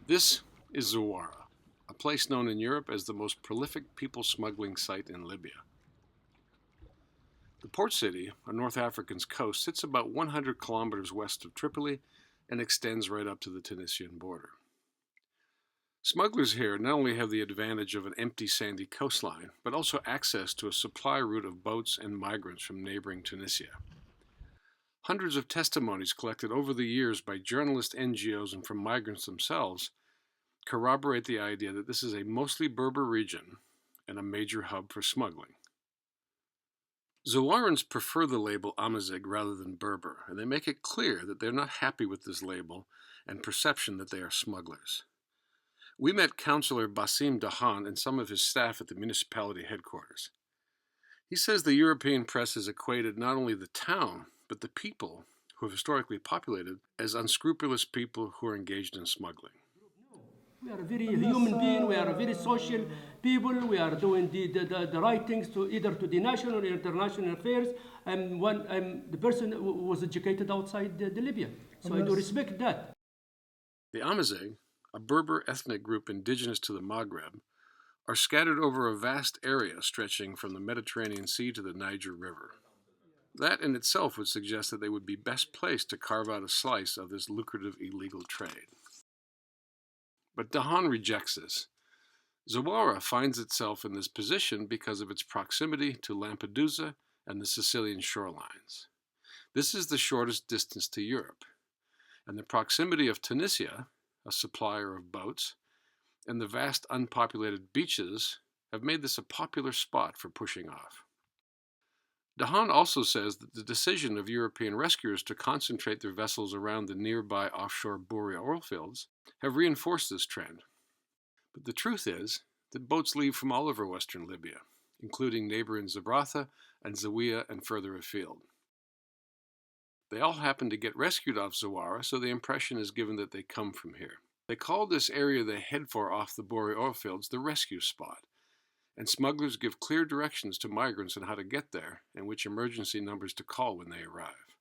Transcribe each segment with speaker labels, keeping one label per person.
Speaker 1: This is Zuwara, a place known in Europe as the most prolific people smuggling site in Libya. The port city on North Africa's coast sits about 100 kilometers west of Tripoli and extends right up to the Tunisian border. Smugglers here not only have the advantage of an empty sandy coastline, but also access to a supply route of boats and migrants from neighboring Tunisia. Hundreds of testimonies collected over the years by journalists, NGOs, and from migrants themselves corroborate the idea that this is a mostly Berber region and a major hub for smuggling. Zuwarans prefer the label Amazigh rather than Berber, and they make it clear that they're not happy with this label and perception that they are smugglers. We met Councillor Basim Dahan and some of his staff at the municipality headquarters. He says the European press has equated not only the town, but the people who have historically populated as unscrupulous people who are engaged in smuggling.
Speaker 2: We are a very human being, we are a very social people, we are doing the right things to either to the national or international affairs. The person was educated outside the Libya, so I do respect that.
Speaker 1: The Amazigh, a Berber ethnic group indigenous to the Maghreb, are scattered over a vast area stretching from the Mediterranean Sea to the Niger River. That in itself would suggest that they would be best placed to carve out a slice of this lucrative illegal trade. But Dahan rejects this. Zuwara finds itself in this position because of its proximity to Lampedusa and the Sicilian shorelines. This is the shortest distance to Europe, and the proximity of Tunisia, a supplier of boats, and the vast unpopulated beaches have made this a popular spot for pushing off. Dahan also says that the decision of European rescuers to concentrate their vessels around the nearby offshore Bouri oil fields have reinforced this trend. But the truth is that boats leave from all over western Libya, including neighboring Zabratha and Zawiya and further afield. They all happen to get rescued off Zuwara, so the impression is given that they come from here. They call this area they head for off the Bouri oil fields the rescue spot, and smugglers give clear directions to migrants on how to get there and which emergency numbers to call when they arrive.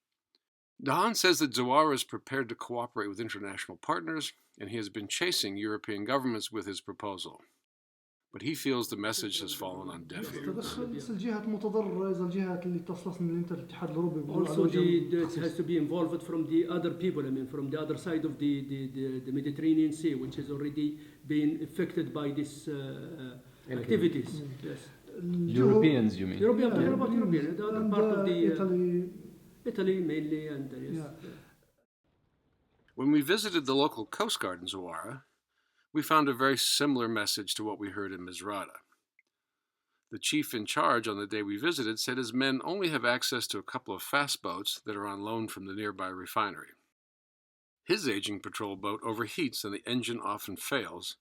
Speaker 1: Dahan says that Zuwara is prepared to cooperate with international partners, and he has been chasing European governments with his proposal. But he feels the message has fallen on deaf ears.
Speaker 2: Also, it has to be involved from the other people, from the other side of the Mediterranean Sea, which has already been affected by these activities. Yes.
Speaker 3: Europeans, you mean?
Speaker 2: European, the other part of the Italy mainly, and yes. Yeah.
Speaker 1: When we visited the local Coast Guard in Zuwara, we found a very similar message to what we heard in Misrata. The chief in charge on the day we visited said his men only have access to a couple of fast boats that are on loan from the nearby refinery. His aging patrol boat overheats and the engine often fails,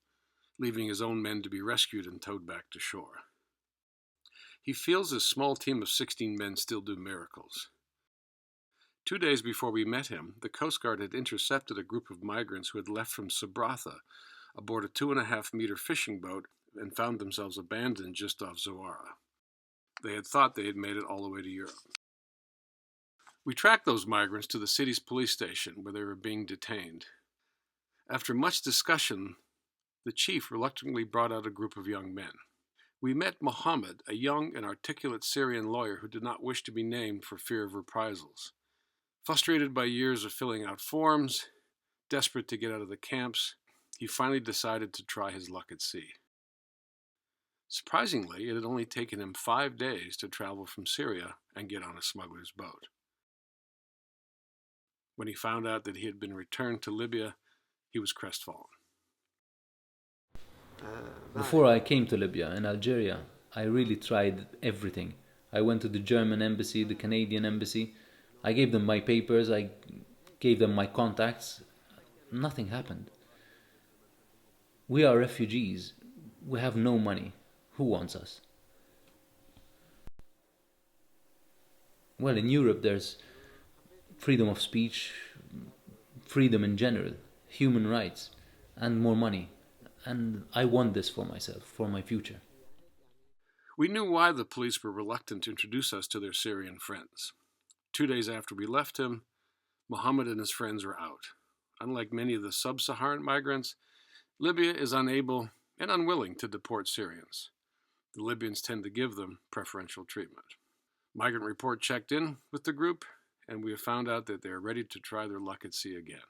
Speaker 1: leaving his own men to be rescued and towed back to shore. He feels his small team of 16 men still do miracles. 2 days before we met him, the Coast Guard had intercepted a group of migrants who had left from Sabratha aboard a 2.5-meter fishing boat and found themselves abandoned just off Zuwara. They had thought they had made it all the way to Europe. We tracked those migrants to the city's police station where they were being detained. After much discussion, the chief reluctantly brought out a group of young men. We met Mohammed, a young and articulate Syrian lawyer who did not wish to be named for fear of reprisals. Frustrated by years of filling out forms, desperate to get out of the camps, he finally decided to try his luck at sea. Surprisingly, it had only taken him 5 days to travel from Syria and get on a smuggler's boat. When he found out that he had been returned to Libya, he was crestfallen.
Speaker 3: Before I came to Libya, in Algeria, I really tried everything. I went to the German embassy, the Canadian embassy. I gave them my papers, I gave them my contacts. Nothing happened. We are refugees. We have no money. Who wants us? Well, in Europe there's freedom of speech, freedom in general, human rights, and more money. And I want this for myself, for my future.
Speaker 1: We knew why the police were reluctant to introduce us to their Syrian friends. 2 days after we left him, Mohammed and his friends were out. Unlike many of the sub-Saharan migrants, Libya is unable and unwilling to deport Syrians. The Libyans tend to give them preferential treatment. Migrant Report checked in with the group, and we have found out that they are ready to try their luck at sea again.